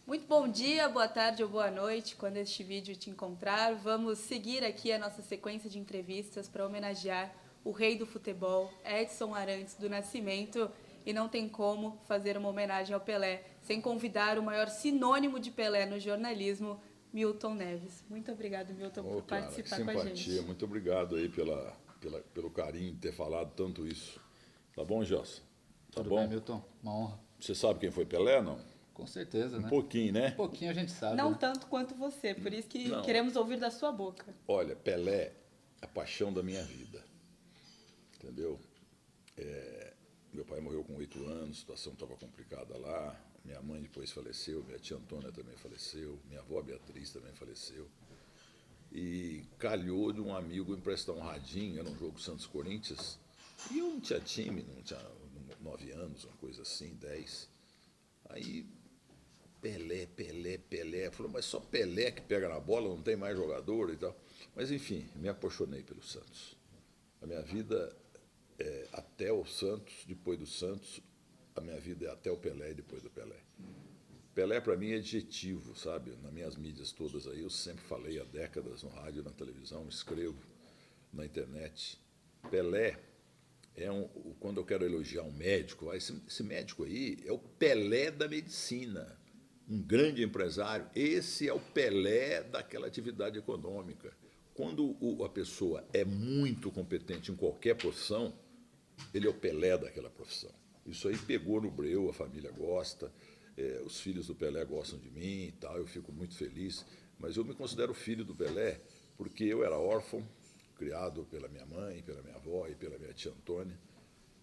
Muito bom dia, boa tarde ou boa noite, quando este vídeo te encontrar. Vamos seguir aqui a nossa sequência de entrevistas para homenagear o rei do futebol, Edson Arantes do Nascimento. E não tem como fazer uma homenagem ao Pelé sem convidar o maior sinônimo de Pelé no jornalismo, Milton Neves. Muito obrigado, Milton, Ô, por Clara, que participar com a simpatia. gente. Muito obrigado aí pelo carinho de ter falado tanto isso. Tá bom, Gelson? Tá Tudo bem, bom? Milton? Uma honra. Você sabe quem foi Pelé, não? Com certeza, Um né? pouquinho, Um né? pouquinho a gente sabe, Não né? tanto quanto você, por isso que Não. queremos ouvir da sua boca. Olha, Pelé é a paixão da minha vida. Entendeu? Meu pai morreu com 8 anos, a situação estava complicada lá. Minha mãe depois faleceu, minha tia Antônia também faleceu, minha avó Beatriz também faleceu. E calhou de um amigo emprestar um radinho, era um jogo Santos-Corinthians. E eu não tinha time, não tinha 9 anos, uma coisa assim, 10. Aí Pelé, Pelé, Pelé. Falou, mas só Pelé que pega na bola, não tem mais jogador e tal. Mas enfim, me apaixonei pelo Santos. A minha vida é até o Santos, depois do Santos, a minha vida é até o Pelé e depois do Pelé. Pelé para mim é adjetivo, sabe? Nas minhas mídias todas aí, eu sempre falei há décadas no rádio, na televisão, escrevo na internet. Pelé quando eu quero elogiar um médico, esse médico aí é o Pelé da medicina, um grande empresário. Esse é o Pelé daquela atividade econômica. Quando a pessoa é muito competente em qualquer profissão, ele é o Pelé daquela profissão. Isso aí pegou no breu, a família gosta, os filhos do Pelé gostam de mim e tal, eu fico muito feliz. Mas eu me considero filho do Pelé porque eu era órfão, criado pela minha mãe, pela minha avó e pela minha tia Antônia.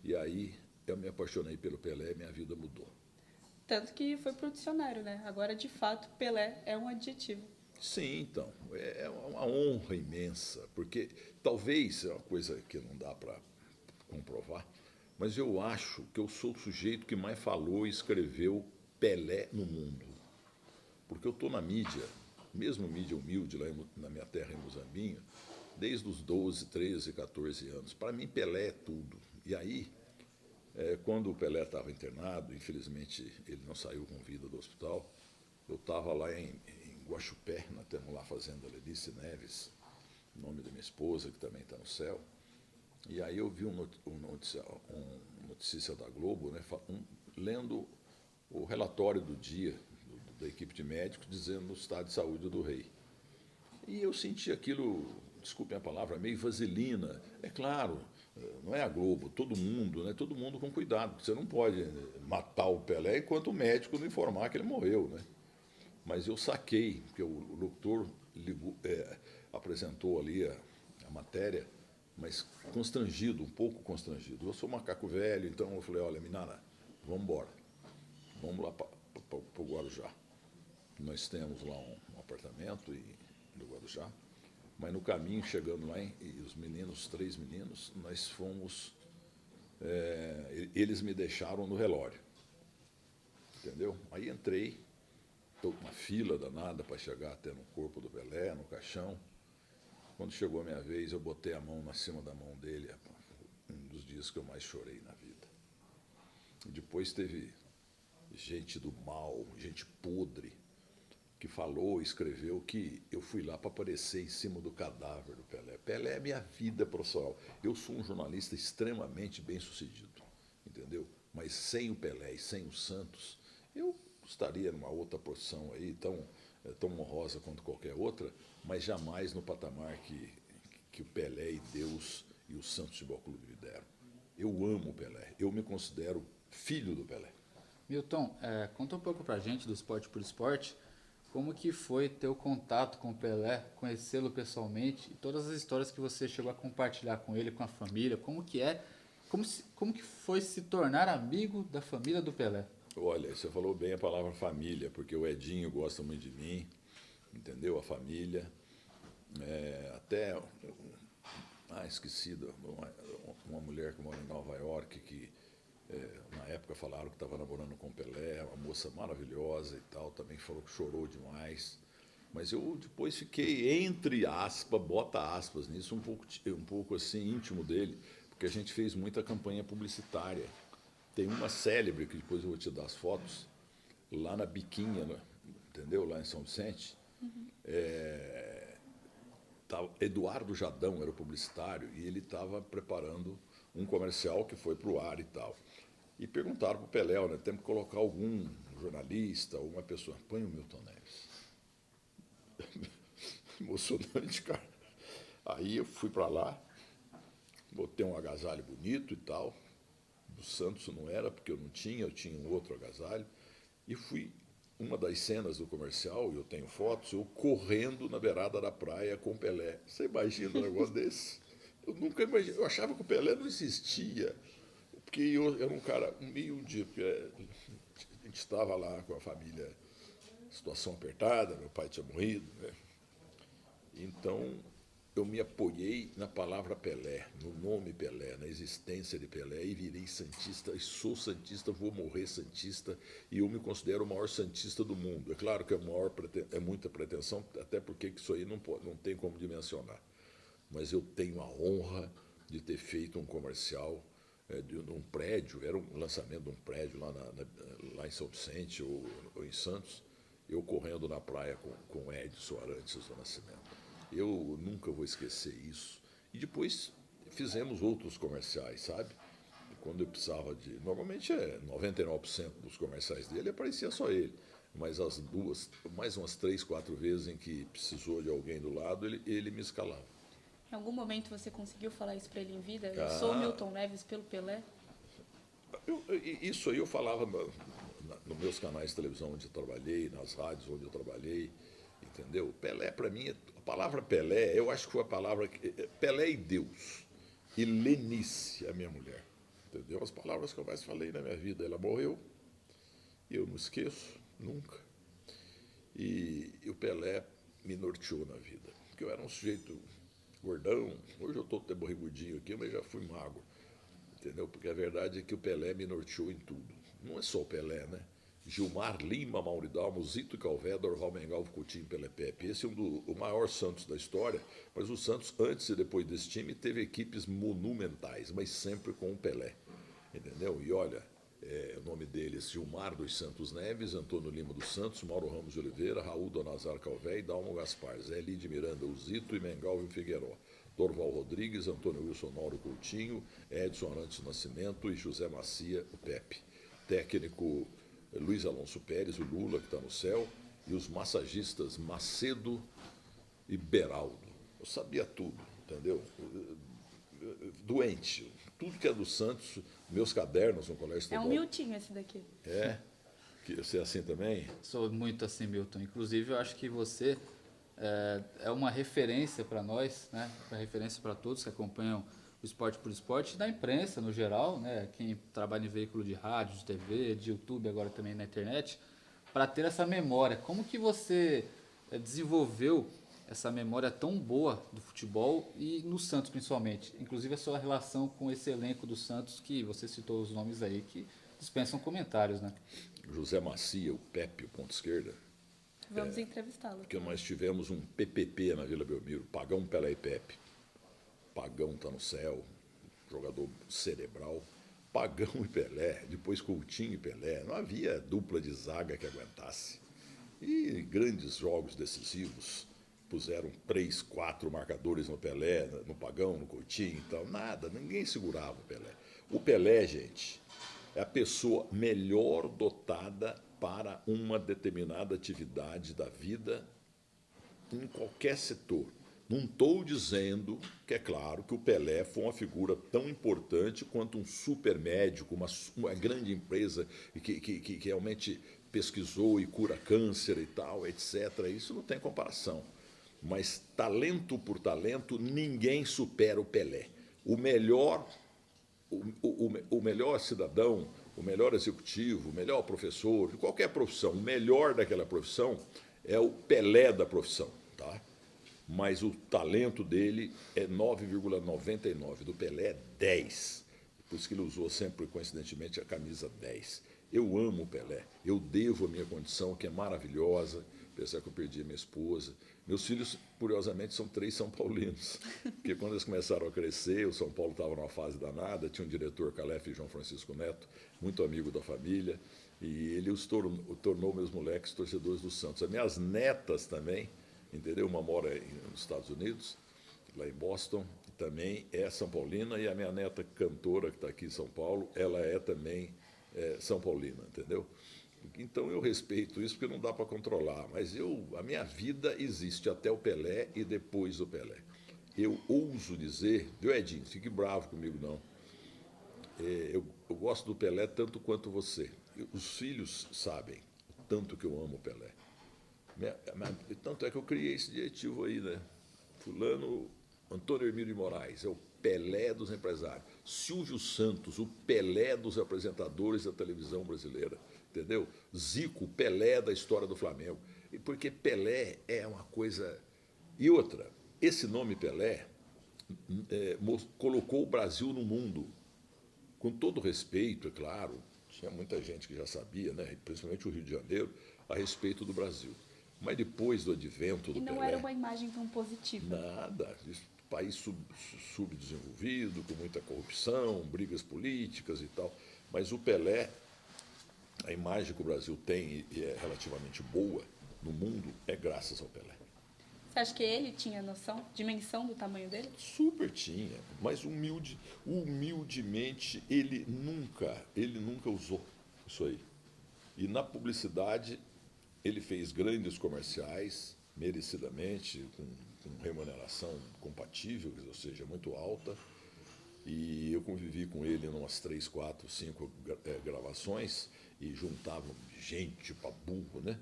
E aí eu me apaixonei pelo Pelé e minha vida mudou. Tanto que foi pro dicionário, né? Agora, de fato, Pelé é um adjetivo. Sim, então, é uma honra imensa, porque talvez é uma coisa que não dá para comprovar, mas eu acho que eu sou o sujeito que mais falou e escreveu Pelé no mundo. Porque eu estou na mídia, mesmo mídia humilde lá na minha terra em Muzambinho, desde os 12, 13, 14 anos. Para mim, Pelé é tudo. E aí, quando o Pelé estava internado, infelizmente ele não saiu com vida do hospital, eu estava lá em Guaxupé, nós temos lá a fazenda Lelice Neves, nome da minha esposa, que também está no céu. E aí eu vi um notícia da Globo, né, lendo o relatório do dia da equipe de médicos dizendo o estado de saúde do rei. E eu senti aquilo, desculpem a palavra, meio vaselina. É claro, não é a Globo, todo mundo, né? Todo mundo com cuidado, porque você não pode matar o Pelé enquanto o médico não informar que ele morreu, né? Mas eu saquei, porque o locutor apresentou ali a matéria, mas constrangido, um pouco constrangido. Eu sou macaco velho, então eu falei, olha, Minara, vamos embora. Vamos lá para o Guarujá. Nós temos lá um apartamento no Guarujá, mas no caminho, chegando lá, e os meninos, 3 meninos, nós fomos. Eles me deixaram no relório. Entendeu? Aí entrei, estou uma fila danada para chegar até no corpo do Pelé, no caixão. Quando chegou a minha vez, eu botei a mão na cima da mão dele, um dos dias que eu mais chorei na vida. E depois teve gente do mal, gente podre, que falou, escreveu que eu fui lá para aparecer em cima do cadáver do Pelé. Pelé é minha vida profissional. Eu sou um jornalista extremamente bem sucedido, entendeu? Mas sem o Pelé e sem o Santos, eu estaria numa outra posição aí, tão honrosa quanto qualquer outra, mas jamais no patamar que o Pelé e Deus e o Santos Futebol Clube me deram. Eu amo o Pelé, eu me considero filho do Pelé. Milton, conta um pouco pra gente do Esporte por Esporte, como que foi ter o contato com o Pelé, conhecê-lo pessoalmente e todas as histórias que você chegou a compartilhar com ele, com a família, como que foi se tornar amigo da família do Pelé? Olha, você falou bem a palavra família, porque o Edinho gosta muito de mim, entendeu? A família. Até, esquecido, uma mulher que mora em Nova York, que na época falaram que estava namorando com Pelé, uma moça maravilhosa e tal, também falou que chorou demais. Mas eu depois fiquei, entre aspas, bota aspas nisso, um pouco assim íntimo dele, porque a gente fez muita campanha publicitária. Tem uma célebre, que depois eu vou te dar as fotos, lá na Biquinha, né? entendeu? Lá em São Vicente. Eduardo Jadão era o publicitário e ele estava preparando um comercial que foi para o ar e tal. E perguntaram para o Pelé, né, temos que colocar algum jornalista, alguma pessoa. Põe o Milton Neves. Emocionante, cara. Aí eu fui para lá, botei um agasalho bonito e tal. Do Santos não era, porque eu tinha um outro agasalho. E fui, uma das cenas do comercial, eu tenho fotos, eu correndo na beirada da praia com o Pelé. Você imagina um negócio desse? Eu nunca imaginei, eu achava que o Pelé não existia, porque eu era um cara humilde, porque a gente estava lá com a família, situação apertada, meu pai tinha morrido, né? Então, eu me apoiei na palavra Pelé, no nome Pelé, na existência de Pelé, e virei santista, e sou santista, vou morrer santista, e eu me considero o maior santista do mundo. É claro que é muita pretensão, até porque isso aí não tem como dimensionar. Mas eu tenho a honra de ter feito um comercial de um prédio, era um lançamento de um prédio lá em São Vicente ou em Santos, eu correndo na praia com Edson Arantes do Nascimento. Eu nunca vou esquecer isso. E depois fizemos outros comerciais, sabe? Quando eu precisava de... Normalmente 99% dos comerciais dele aparecia só ele. Mas mais umas 3, 4 vezes em que precisou de alguém do lado, ele me escalava. Em algum momento você conseguiu falar isso para ele em vida? Eu sou o Milton Neves pelo Pelé? Isso aí eu falava nos meus canais de televisão onde eu trabalhei, nas rádios onde eu trabalhei, entendeu? Pelé, para mim, a palavra Pelé, eu acho que foi a palavra... Pelé e Deus. E Lenice, a minha mulher. Entendeu? As palavras que eu mais falei na minha vida. Ela morreu, e eu não esqueço, nunca. E o Pelé me norteou na vida. Porque eu era um sujeito gordão. Hoje eu estou até borrigudinho aqui, mas já fui magro. Entendeu? Porque a verdade é que o Pelé me norteou em tudo. Não é só o Pelé, né? Gilmar, Lima, Mauridalmo, Zito e Calvé, Dorval, Mengalvo, Coutinho, Pelé, Pepe. Esse é o maior Santos da história, mas o Santos, antes e depois desse time, teve equipes monumentais, mas sempre com o Pelé. Entendeu? E olha, o nome deles, Gilmar dos Santos Neves, Antônio Lima dos Santos, Mauro Ramos de Oliveira, Raul Donazar Calvé e Dalmo Gaspar, Zé Lide Miranda, o Zito e Mengalvo e Figueiró. Dorval Rodrigues, Antônio Wilson Mauro Coutinho, Edson Arantes Nascimento e José Macia, o Pepe. Técnico Luiz Alonso Pérez, o Lula, que está no céu, e os massagistas Macedo e Beraldo. Eu sabia tudo, entendeu? Doente. Tudo que é do Santos, meus cadernos no colégio estadual. É um Miltinho esse daqui. É? Que você é assim também? Sou muito assim, Milton. Inclusive, eu acho que você é uma referência para nós, né? Uma referência para todos que acompanham o Esporte por Esporte, da imprensa no geral, né? Quem trabalha em veículo de rádio, de TV, de YouTube, agora também na internet, para ter essa memória. Como que você desenvolveu essa memória tão boa do futebol e no Santos principalmente? Inclusive a sua relação com esse elenco do Santos, que você citou os nomes aí, que dispensam comentários, né? José Macia, o Pepe, o ponto esquerda. Vamos entrevistá-lo. Porque nós tivemos um PPP na Vila Belmiro, Pagão, Pelé e Pepe. Pagão está no céu, jogador cerebral. Pagão e Pelé, depois Coutinho e Pelé. Não havia dupla de zaga que aguentasse. E grandes jogos decisivos. Puseram 3, 4 marcadores no Pelé, no Pagão, no Coutinho e tal. Nada, ninguém segurava o Pelé. O Pelé, gente, é a pessoa melhor dotada para uma determinada atividade da vida em qualquer setor. Não estou dizendo que é claro que o Pelé foi uma figura tão importante quanto um super médico, uma grande empresa que realmente pesquisou e cura câncer e tal, etc. Isso não tem comparação. Mas talento por talento, ninguém supera o Pelé. O melhor cidadão, o melhor executivo, o melhor professor, de qualquer profissão, o melhor daquela profissão é o Pelé da profissão, tá? Mas o talento dele é 9,99, do Pelé é 10. Por isso que ele usou sempre, coincidentemente, a camisa 10. Eu amo o Pelé, eu devo a minha condição, que é maravilhosa, apesar que eu perdi a minha esposa. Meus filhos, curiosamente, são 3 São Paulinos, porque quando eles começaram a crescer, o São Paulo estava numa fase danada, tinha um diretor, Calef João Francisco Neto, muito amigo da família, E ele tornou meus moleques torcedores do Santos. As minhas netas também, entendeu? Uma mora nos Estados Unidos, lá em Boston, também é São Paulina, e a minha neta cantora, que está aqui em São Paulo, ela é também São Paulina, entendeu? Então eu respeito isso porque não dá para controlar, mas a minha vida existe até o Pelé e depois do Pelé. Eu ouso dizer, viu, Edinho, fique bravo comigo não, eu gosto do Pelé tanto quanto você. Os filhos sabem o tanto que eu amo o Pelé. Tanto é que eu criei esse adjetivo aí, né? Fulano, Antônio Hermílio de Moraes, é o Pelé dos empresários. Silvio Santos, o Pelé dos apresentadores da televisão brasileira. Entendeu? Zico, Pelé da história do Flamengo. E porque Pelé é uma coisa... E outra, esse nome Pelé colocou o Brasil no mundo. Com todo respeito, é claro, tinha muita gente que já sabia, né, principalmente o Rio de Janeiro, a respeito do Brasil. Mas depois do advento do Pelé... E não era uma imagem tão positiva. Nada. País subdesenvolvido, com muita corrupção, brigas políticas e tal. Mas o Pelé, a imagem que o Brasil tem e é relativamente boa no mundo, é graças ao Pelé. Você acha que ele tinha noção, dimensão do tamanho dele? Super tinha, mas humildemente ele nunca usou isso aí. E na publicidade ele fez grandes comerciais, merecidamente, com remuneração compatível, ou seja, muito alta. E eu convivi com ele em umas 3, 4, 5 gravações e juntava gente para burro, né?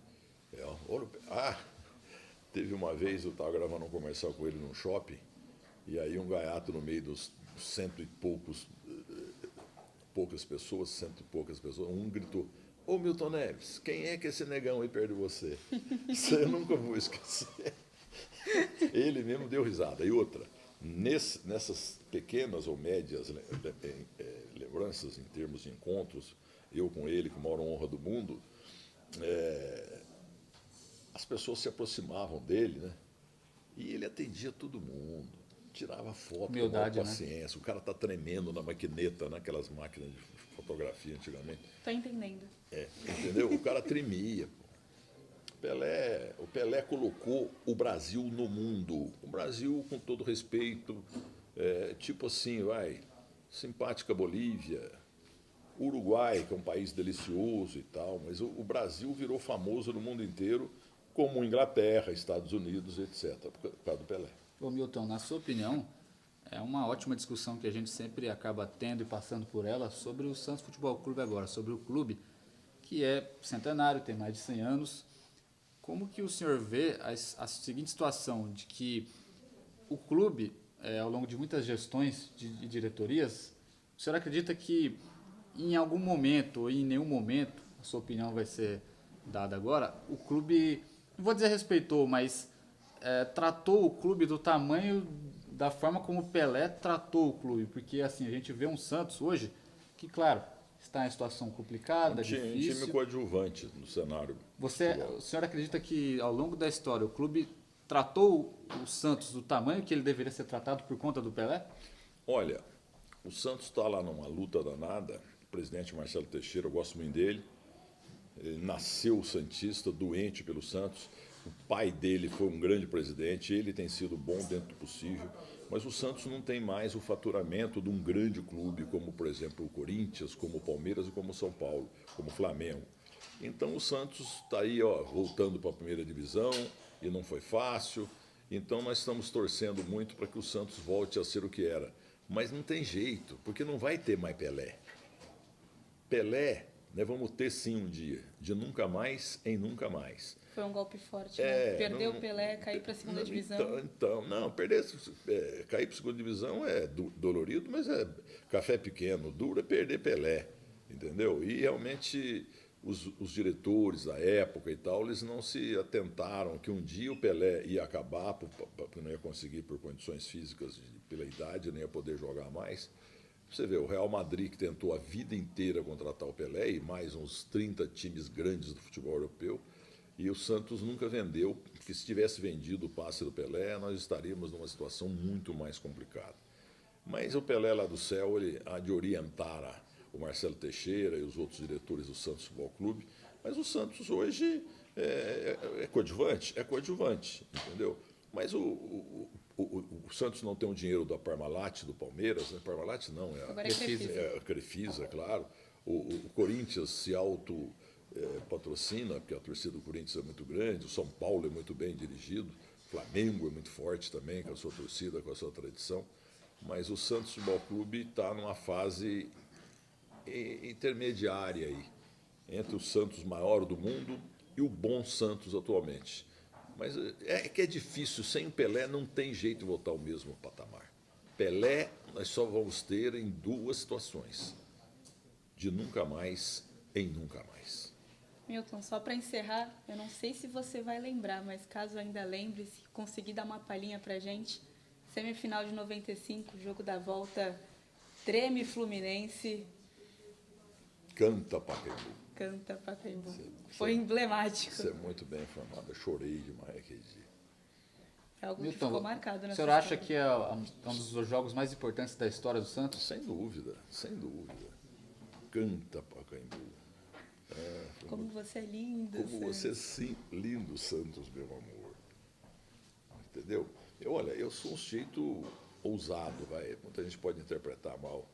Teve uma vez, eu estava gravando um comercial com ele num shopping, e aí um gaiato no meio dos cento e poucas pessoas, um gritou: "Ô Milton Neves, quem é que esse negão aí perto de você?" Isso eu nunca vou esquecer. Ele mesmo deu risada. E outra, nessas pequenas ou médias lembranças em termos de encontros, eu com ele, que mora honra do mundo, as pessoas se aproximavam dele, né? E ele atendia todo mundo, tirava foto com maior paciência. Né? O cara está tremendo na maquineta, naquelas máquinas de fotografia antigamente. Estou entendendo. Entendeu? O cara tremia. O Pelé colocou o Brasil no mundo. O Brasil, com todo respeito, tipo assim, simpática Bolívia, Uruguai, que é um país delicioso e tal, mas o Brasil virou famoso no mundo inteiro, como Inglaterra, Estados Unidos, etc., por causa do Pelé. Ô Milton, na sua opinião, é uma ótima discussão que a gente sempre acaba tendo e passando por ela sobre o Santos Futebol Clube agora, sobre o clube, que é centenário, tem mais de 100 anos. Como que o senhor vê a seguinte situação de que o clube, ao longo de muitas gestões de diretorias, o senhor acredita que em algum momento ou em nenhum momento, a sua opinião vai ser dada agora, o clube, não vou dizer respeitou, mas tratou o clube do tamanho, da forma como o Pelé tratou o clube? Porque assim, a gente vê um Santos hoje que, claro, está em situação complicada, difícil. Um time coadjuvante no cenário. O senhor acredita que, ao longo da história, o clube tratou o Santos do tamanho que ele deveria ser tratado por conta do Pelé? Olha, o Santos está lá numa luta danada. O presidente Marcelo Teixeira, eu gosto muito dele. Ele nasceu santista, doente pelo Santos. O pai dele foi um grande presidente, ele tem sido bom dentro do possível. Mas o Santos não tem mais o faturamento de um grande clube, como, por exemplo, o Corinthians, como o Palmeiras e como o São Paulo, como o Flamengo. Então o Santos está aí, voltando para a primeira divisão, e não foi fácil. Então nós estamos torcendo muito para que o Santos volte a ser o que era. Mas não tem jeito, porque não vai ter mais Pelé. Pelé, nós vamos ter sim um dia, de nunca mais em nunca mais. Foi um golpe forte, né? Perdeu o Pelé, cair para a segunda divisão. Cair para a segunda divisão é dolorido, mas é café pequeno. Duro é perder Pelé, entendeu? E realmente os diretores da época e tal, eles não se atentaram que um dia o Pelé ia acabar, porque não ia conseguir por condições físicas, pela idade, nem ia poder jogar mais. Você vê, o Real Madrid, que tentou a vida inteira contratar o Pelé, e mais uns 30 times grandes do futebol europeu, e o Santos nunca vendeu, porque se tivesse vendido o passe do Pelé, nós estaríamos numa situação muito mais complicada. Mas o Pelé lá do céu, ele há de orientar o Marcelo Teixeira e os outros diretores do Santos Futebol Clube, mas o Santos hoje é coadjuvante, entendeu? Mas o Santos não tem o dinheiro da Parmalat, do Palmeiras, né? Parmalat não, Agora é Crefisa. a Crefisa, claro. O Corinthians se patrocina, porque a torcida do Corinthians é muito grande, o São Paulo é muito bem dirigido, o Flamengo é muito forte também, com a sua torcida, com a sua tradição. Mas o Santos Futebol Clube está numa fase intermediária aí, entre o Santos maior do mundo e o bom Santos atualmente. Mas é difícil, sem o Pelé não tem jeito de voltar ao mesmo patamar. Pelé nós só vamos ter em duas situações, de nunca mais em nunca mais. Milton, só para encerrar, eu não sei se você vai lembrar, mas caso ainda lembre, se conseguir dar uma palhinha pra gente, semifinal de 95, jogo da volta, Treme Fluminense. Canta Pacaembu. Canta Pacaembu. Foi emblemático. Você é muito bem informado, eu chorei demais aquele dia. É algo Milton, que ficou marcado na o senhor acha que é um dos jogos mais importantes da história do Santos? Sem dúvida, sem dúvida. Canta Pacaembu. Como você é lindo, Como Santos. você é sim, lindo, Santos, meu amor. Entendeu? Eu sou um sujeito ousado, muita gente pode interpretar mal.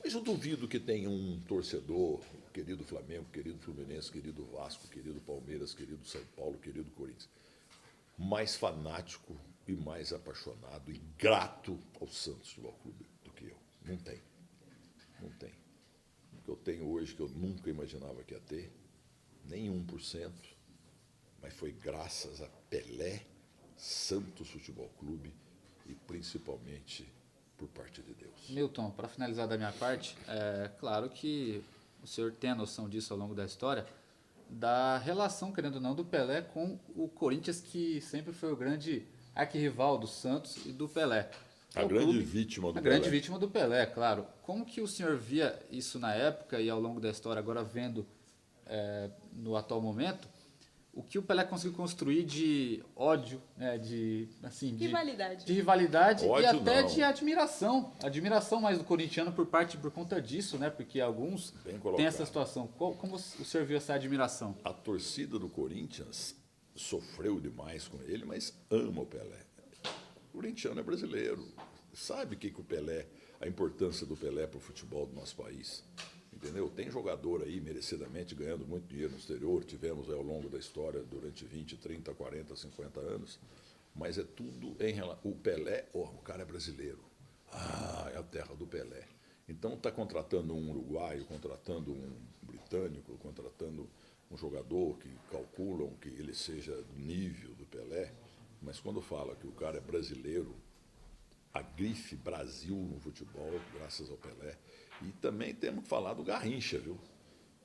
Mas eu duvido que tenha um torcedor, querido Flamengo, querido Fluminense, querido Vasco, querido Palmeiras, querido São Paulo, querido Corinthians, mais fanático e mais apaixonado e grato ao Santos Futebol Clube do que eu. Não tem. Não tem. O que eu tenho hoje, que eu nunca imaginava que ia ter, nem 1%, mas foi graças a Pelé, Santos Futebol Clube e principalmente por parte de Deus. Milton, para finalizar da minha parte, é claro que o senhor tem a noção disso ao longo da história, da relação, querendo ou não, do Pelé com o Corinthians, que sempre foi o grande arquirrival do Santos e do Pelé. A grande vítima do Pelé. A grande vítima do Pelé, claro. Como que o senhor via isso na época e ao longo da história, agora vendo no atual momento, o que o Pelé conseguiu construir de ódio, né, de rivalidade Ódio, e até não. de admiração mais do corintiano por conta disso, né? Porque alguns têm essa situação. Como o senhor viu essa admiração? A torcida do Corinthians sofreu demais com ele, mas ama o Pelé. O corintiano é brasileiro, sabe o Pelé, a importância do Pelé para o futebol do nosso país. Entendeu? Tem jogador aí, merecidamente, ganhando muito dinheiro no exterior, tivemos ao longo da história, durante 20, 30, 40, 50 anos, mas é tudo em relação... O Pelé, o cara é brasileiro. É a terra do Pelé. Então está contratando um uruguaio, contratando um britânico, contratando um jogador que calculam que ele seja do nível do Pelé, mas quando fala que o cara é brasileiro, a grife Brasil no futebol, graças ao Pelé. E também temos que falar do Garrincha, viu?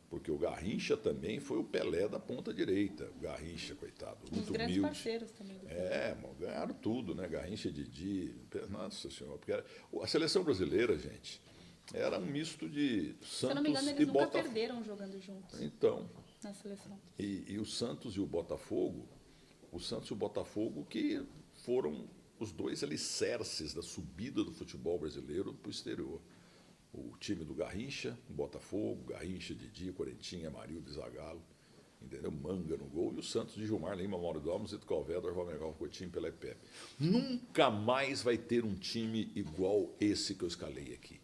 Porque o Garrincha também foi o Pelé da ponta direita. O Garrincha, coitado, muito humilde. Os grandes parceiros também do Pelé. Ganharam tudo, né? Garrincha, Didi, nossa senhora. Porque a seleção brasileira, gente, era um misto de Santos e Botafogo. Se eu não me engano, eles nunca perderam jogando juntos. Então. Na seleção. E o Santos e o Botafogo, que foram os dois alicerces da subida do futebol brasileiro para o exterior. O time do Garrincha, Botafogo, Garrincha, Didi, Quarentinha, Amarildo, Zagallo, entendeu? Manga no gol, e o Santos de Gilmar Lima, Mauro Domus, Zito Calvedor, Romegal, Coutinho, Pelé e Pepe. Nunca mais vai ter um time igual esse que eu escalei aqui.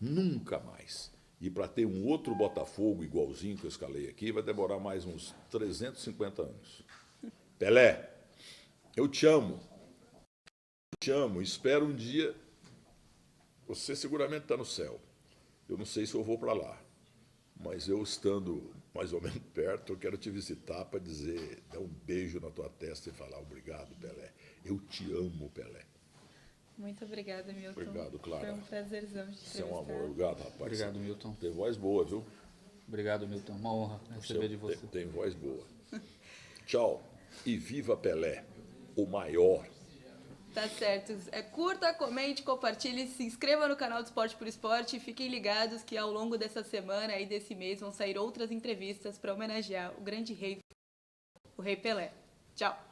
Nunca mais. E para ter um outro Botafogo igualzinho que eu escalei aqui, vai demorar mais uns 350 anos. Pelé, eu te amo. Te amo. Espero um dia... Você seguramente está no céu. Eu não sei se eu vou para lá. Mas eu estando mais ou menos perto, eu quero te visitar para dizer, dar um beijo na tua testa e falar obrigado, Pelé. Eu te amo, Pelé. Muito obrigada, Milton. Obrigado, Clara. Foi um prazerzão de te Você é um entrevistar. amor. Obrigado, rapaz. Obrigado, Milton. Tem voz boa, viu? Obrigado, Milton. Uma honra receber de você. Tem voz boa. Tchau. E viva Pelé, o maior. Tá certo. Curta, comente, compartilhe, se inscreva no canal do Esporte por Esporte e fiquem ligados que ao longo dessa semana e desse mês vão sair outras entrevistas para homenagear o grande rei, o Rei Pelé. Tchau.